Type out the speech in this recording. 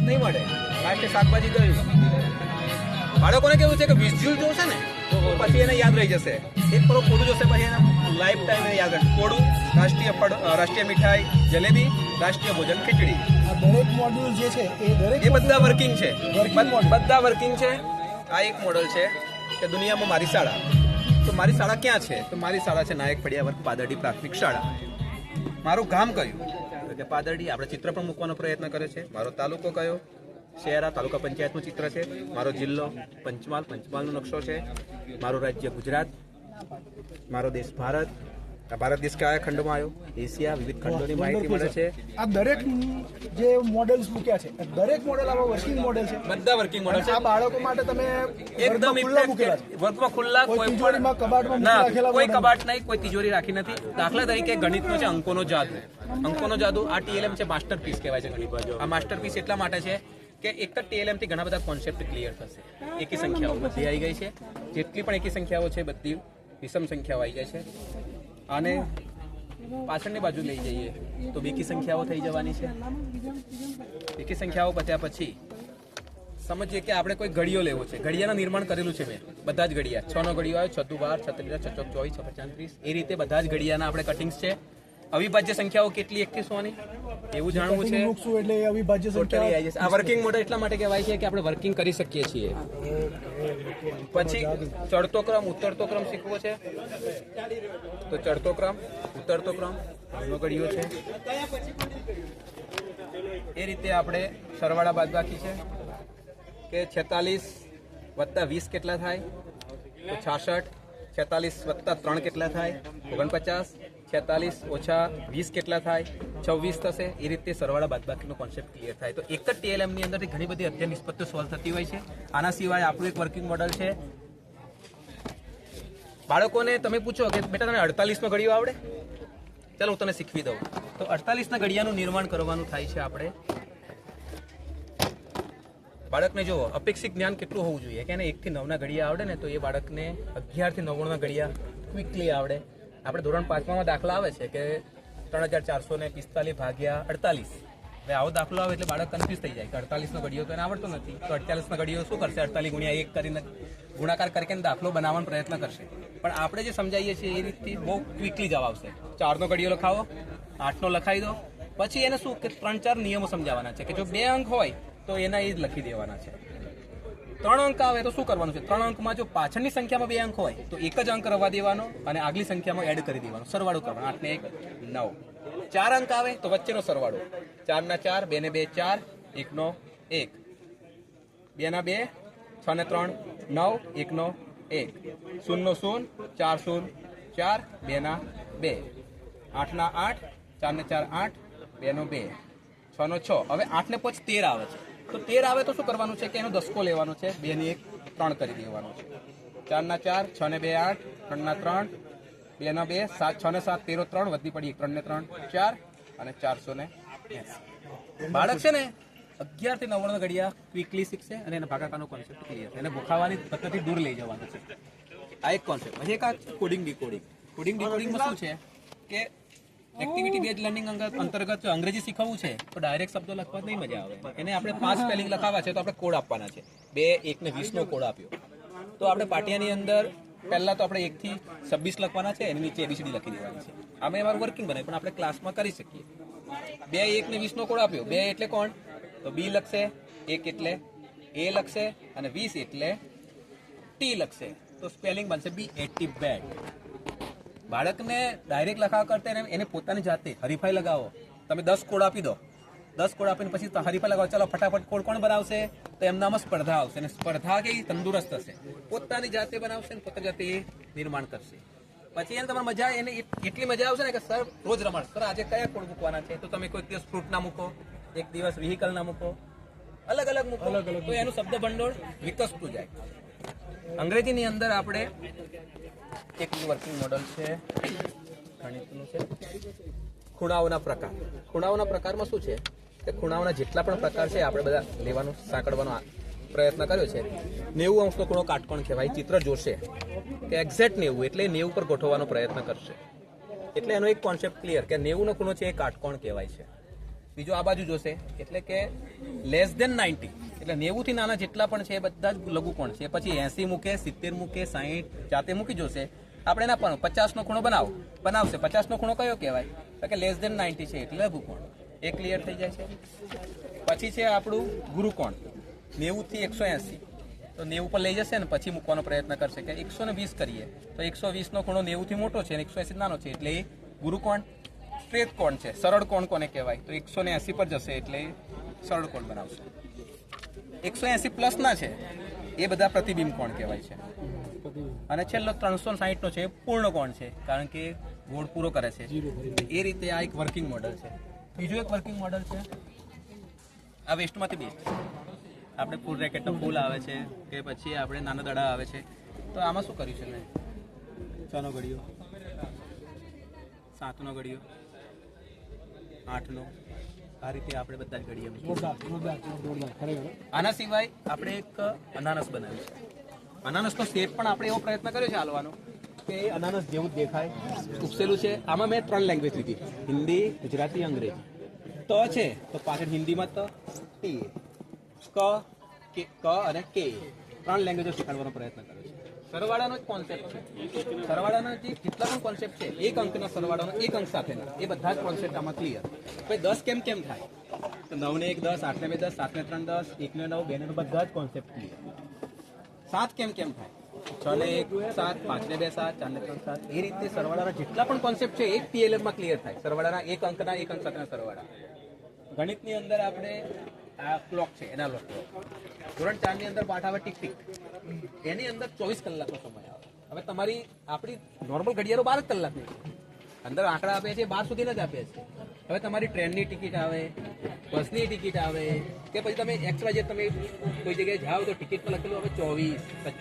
નહીં મળે, લાસ્ટે શાકભાજી ગયું. બાળકોને કેવું છે કે વિઝ્યુઅલ જોશે ને તો પછી એને યાદ રહી જશે. એક પર કોડું જોશે પછી એને લાઈફ ટાઈમ એને યાદ રહેશે. કોડું, રાષ્ટ્રીય ફળ, રાષ્ટ્રીય મીઠાઈ જલેબી, રાષ્ટ્રીય ભોજન ખીચડી. આ દરેક મોડ્યુલ જે છે એ બધા વર્કિંગ છે, module. બધા વર્કિંગ છે. આ એક મોડલ છે કે દુનિયામાં મારી શાળા. તો મારી શાળા ક્યાં છે? તો મારી શાળા છે નાયક ફળિયાવર્ત પાદરડી પ્રાથમિક શાળા. મારું ગામ કયું? તો કે પાદરડી. આપણે ચિત્ર પણ મૂકવાનો પ્રયત્ન કર્યો છે. મારો તાલુકો કયો? શહેરા તાલુકા પંચાયતનું ચિત્ર છે. મારો જિલ્લો પંચમહાલ, પંચમહાલનો નકશો છે. મારું રાજ્ય ગુજરાત. મારો દેશ ભારત. આ ભારત દેશ કયા ખંડમાં આવ્યો? એશિયા. વિવિધ ખંડોની માહિતી મળે છે. આ દરેક જે મોડેલ્સ મૂક્યા છે દરેક મોડેલ આવા વર્કિંગ મોડેલ છે. બધા વર્કિંગ મોડલ છે. આ બાળકો માટે તમે એકદમ ખુલ્લા મૂકેલા છે. વર્ગમાં ખુલ્લા, કોઈ તિજોરીમાં કબાટમાં ના, રાખેલા કોઈ model. કબાટ નહીં, કોઈ તિજોરી રાખી નથી. દાખલા તરીકે ગણિતનો છે અંકોનો જાદુ. અંકોનો જાદુ આ ટીએલએમ છે, માસ્ટરપીસ કહેવાય છે ગણિત. આ માસ્ટરપીસ એટલા માટે છે કે એક જ ટીએલએમ થી ઘણા બધા કોન્સેપ્ટ ક્લિયર થશે. એકી સંખ્યાઓ બધી આવી ગઈ છે. જેટલી પણ એકી સંખ્યાઓ છે બધી વિષમ સંખ્યાઓ આવી જાય છે. અને પાછળની બાજુ લઈ જઈએ તો બેકી સંખ્યાઓ થઈ જવાની છે. એકી સંખ્યાઓ પત્યા પછી સમજીએ કે આપણે કોઈ ઘડિયો લેવો છે. ઘડિયાનું નિર્માણ કરેલું છે મેં. બધા જ ઘડિયા 6 નો ઘડિયો આવ્યો, 6 12, 36, 6 24, 6 35. એ રીતે બધા જ ઘડિયાના આપણે કટિંગ્સ છે. અવિભાજ્ય સંખ્યાઓ કેટલી 1 થી 100 ની એવું જાણવું છે. મૂકશું એટલે અવિભાજ્ય ટોટલી સંખ્યા આવી જશે. આ વર્કિંગ મોડલ એટલા માટે કહેવાય છે કે આપણે વર્કિંગ કરી શકીએ છીએ. પછી ચડતો ક્રમ, ઉતરતો ક્રમ શીખવો છે. તો ચડતો ક્રમ, ઉતરતો ક્રમ એનો ઘડિયો છે. એ રીતે આપણે સરવાળા બાદબાકી છે કે 46 વત્તા 20 કેટલા થાય? તો 66. 46 વત્તા 3 કેટલા થાય? 49. 46 ઓછા 20 કેટલા થાય? 26 થશે. એ રીતે સરવાળા બાદબાકીનો કોન્સેપ્ટ ક્લિયર થાય. તો એક જ ટીએલએમ ની અંદરથી ઘણી બધી અધ્યયન નિષ્પત્તિઓ સોલ્વ થતી હોય છે. આના સિવાય આપણું એક વર્કિંગ મોડલ છે. બાળકોને તમે પૂછો કે બેટા તને 48 નો ઘડિયો આવડે? ચાલો હું તને શીખવી દઉં. તો 48 ના ઘડિયાનું નિર્માણ કરવાનું થાય છે આપણે. બાળકને જો અપેક્ષિત જ્ઞાન કેટલું હોવું જોઈએ કે એને 1 થી 9 ના ઘડિયા આવડે ને તો એ બાળકને 11 થી 9 ના ઘડિયા ક્વિકલી આવડે. આપણે ધોરણ 5માં દાખલા આવે છે કે 3445 ભાગ્યા 48. હવે આવો દાખલો આવે એટલે બાળક કન્ફ્યુઝ થઈ જાય કે 48 નો ઘડિયો તો એને આવડતો નથી. તો 48 નો ઘડિયો શું કરશે? 48 ગુણ્યા 1 કરીને ગુણાકાર કરીને દાખલો બનાવવાનો પ્રયત્ન કરશે. પણ આપણે જે સમજાવીએ છીએ એ રીતથી બહુ ક્વિકલી જવાબ આવશે. 4 નો ઘડિયો લખાવો, 8 નો લખાવી દો. પછી એને શું કે 3-4 નિયમો સમજાવવાના છે કે જો 2 અંક હોય તો એના એ જ લખી દેવાના છે. 3 અંક આવે તો શું કરવાનું છે? 3 અંકમાં જો પાછળની સંખ્યામાં 2 અંક હોય તો એક જ અંક રવા દેવાનો અને આગલી સંખ્યામાં એડ કરી દેવાનો, સરવાળો કરવાનો. 8 ને 1 9. 4 અંક આવે તો વચ્ચેનો સરવાળો. 4 ના 4, 2 ને 2 4, 1 નો 1, 2 ના 2, 6 ને 3 9, 1 નો 1, 0 નો 0, 4 0 4, 2 ના 2, 8 ના 8, 4 ને 4 8, 2 નો 2, 6 નો 6. હવે 8 ને 5 13 આવે છે. તો 13 આવે તો શું કરવાનું છે કે એનો દસકો લેવાનો છે. 2 ની 1 3 કરી દેવાનો છે. 4 ના 4, 6 ને 2 8, 3 ના 3, 2 ના 2 7, 6 ને 7 13 3 વધી પડી 3 ને 3 4 અને 480. બાળક છે ને 11 થી 9 ના ઘડિયા ક્વિકલી શીખશે અને એને ભાગાકારનો કોન્સેપ્ટ ક્લિયર થાય. એને ભૂખાવાની પદ્ધતિ દૂર લઈ જવાનું છે. આ એક કોન્સેપ્ટ. પછી એક આ કોડિંગ ડીકોડિંગ. કોડિંગ ડીકોડિંગમાં શું છે કે એક્ટિવિટી બેઝ લર્નિંગ અંતર્ગત જો અંગ્રેજી શીખવવું છે તો ડાયરેક્ટ શબ્દો લખવા નહીં મજા આવે. એને આપણે 5 સ્પેલિંગ લખાવવા છે તો આપણે કોડ આપવાના છે. 2 1 ને 20 નો કોડ આપ્યો તો આપણે પાટિયાની અંદર પહેલા તો આપણે 1 થી 26 લખવાના છે, એની નીચે ABCD લખી દેવાની છે. આમાં અમારું વર્કિંગ બને પણ આપણે ક્લાસમાં કરી શકીએ. 2 1 ને 20 નો કોડ આપ્યો. 2 એટલે કોણ? તો B લખશે, 1 એટલે A લખશે અને 20 એટલે T લખશે. તો સ્પેલિંગ બનશે B80 બેટ. બાળકને ડાયરેક્ટ લખાવા કરતા એને પોતાની જાતે હરીફાઈ લગાવો. તમે 10 કોડ આપી દો, 10 કોડ આપીને પછી હરીફાઈ લગાવો. ચાલો ફટાફટ કોડ કોણ બનાવશે? તો એમનામાં સ્પર્ધા આવશે અને સ્પર્ધા કેવી તંદુરસ્ત થશે. પોતાની જાતે બનાવશે ને પોતાની જાતે નિર્માણ કરશે. પછી એને તમારે મજા એને એટલી મજા આવશે ને કે સર રોજ રમાડ. સર આજે કયા કોડ મૂકવાના છે? તો તમે કોઈ દિવસ ફ્રૂટ ના મૂકો, એક દિવસ વ્હીકલ ના મૂકો, અલગ અલગ મૂકો. તો એનું શબ્દ ભંડોળ વિકસતું જાય. અંગ્રેજીની અંદર આપણે એક વર્કિંગ મોડલ છે ગણિતનું છે ખૂણાઓના પ્રકાર. ખૂણાઓના પ્રકારમાં શું છે કે ખૂણાઓના જેટલા પણ પ્રકાર છે આપણે બધા લેવાનું સાંકળવાનો પ્રયત્ન કર્યો છે. 90 અંશનો ખૂણો કાટકોણ કહેવાય. ચિત્ર જોશે કે એક્ઝેક્ટ 90 એટલે 90 પર ગોઠવવાનો પ્રયત્ન કરશે. એટલે એનો એક કોન્સેપ્ટ ક્લિયર કે 90 નો ખૂણો છે એ કાટકોણ કહેવાય છે. બીજો આ બાજુ જોશે એટલે કે લેસ દેન 90 એટલે 90 થી નાના જેટલા પણ છે એ બધા જ લઘુકોણ છે. પછી 80 મૂકે, 70 મૂકે, 60 જાતે મૂકી જોશે. આપણે ના પણ 50 નો ખૂણો બનાવશે. 50 નો ખૂણો કયો કહેવાય? તો કે લેસ દેન 90 છે એટલે લઘુકોણ. એ ક્લિયર થઈ જાય છે. પછી છે આપણું ગુરુકોણ 90 થી 180. તો 90 પર લઈ જશે ને પછી મૂકવાનો પ્રયત્ન કરશે કે 120 કરીએ તો 120 નો ખૂણો 90 થી મોટો છે અને 180 નાનો છે એટલે એ ગુરુકોણ. સ્ટ્રેટ કોણ છે, સરળ કોણ કોને કહેવાય? તો 180 પર જશે એટલે સરળ કોણ બનાવશે. 180 પ્લસ ના છે એ બધા પ્રતિબિંબ કોણ કહેવાય છે. અને છેલ્લો 360 નો છે એ પૂર્ણ કોણ છે, કારણ કે ગોળ પૂરો કરે છે. એ રીતે આ એક વર્કિંગ મોડલ છે. બીજું એક વર્કિંગ મોડલ છે આ વેસ્ટમાંથી બેસ્ટ. આપણે ફૂલ રેકેટનો ફૂલ આવે છે કે પછી આપણે નાના દડા આવે છે. તો આમાં શું કર્યું છે મેં? 6 નો ઘડિયો, 7 નો ઘડિયો, 8 નો, આ રીતે આપણે બધા જ ઘડિયા મૂકીએ. આના સિવાય આપણે એક અનાનસ બનાવ્યું છે. અનાનસનો શેપ પણ આપણે એવો પ્રયત્ન કર્યો છે હાલવાનો કે અનાનસ જેવું જ દેખાય. ઉપસેલું છે. આમાં મેં 3 લેંગ્વેજ લીધી, હિન્દી, ગુજરાતી, અંગ્રેજી. ત છે તો પાછળ હિન્દીમાં ત, ટી, ક અને કે 3 લેંગ્વેજો શીખવાડવાનો પ્રયત્ન કર્યો છે. સરવાળાનો જ કોન્સેપ્ટ છે. સરવાળાનો જે જેટલા પણ કોન્સેપ્ટ છે, એક અંકના સરવાળાનો એક અંક સાથેના, એ બધા જ કોન્સેપ્ટ આમાં ક્લિયર. ભાઈ 10 કેમ થાય? તો 9 ને 1 10, 8 ને 2 10, 7 ને 3 10, 1 ને 9, 2 ને 9, બધા જ કોન્સેપ્ટ ક્લિયર. 7 કેમ થાય? 6 ને 1 7, 5 ને 2 7, 4 ને 3 7. એ રીતે સરવાળાના જેટલા પણ કોન્સેપ્ટ છે એક PLM માં ક્લિયર થાય. સરવાળાના એક અંકના એક અંક સાથેના સરવાળા. ગણિતની અંદર આપણે આ ક્લોક છે એના ક્લોક. ધોરણ 4 ની અંદર પાઠ આવે ટીક ટીક. એની અંદર 24 કલાકનો સમય આવે. હવે તમારી આપણી નોર્મલ ઘડિયાળો 12 કલાકની અંદર આંકડા આપે છે 12 સુધીના જ આપે છે. હવે તમારી ટ્રેનની ટિકિટ આવે, બસની ટિકિટ આવે કે પછી તમે XYZ તમે કોઈ જગ્યાએ જાઓ તો ટિકિટમાં લખેલું હવે 24, 25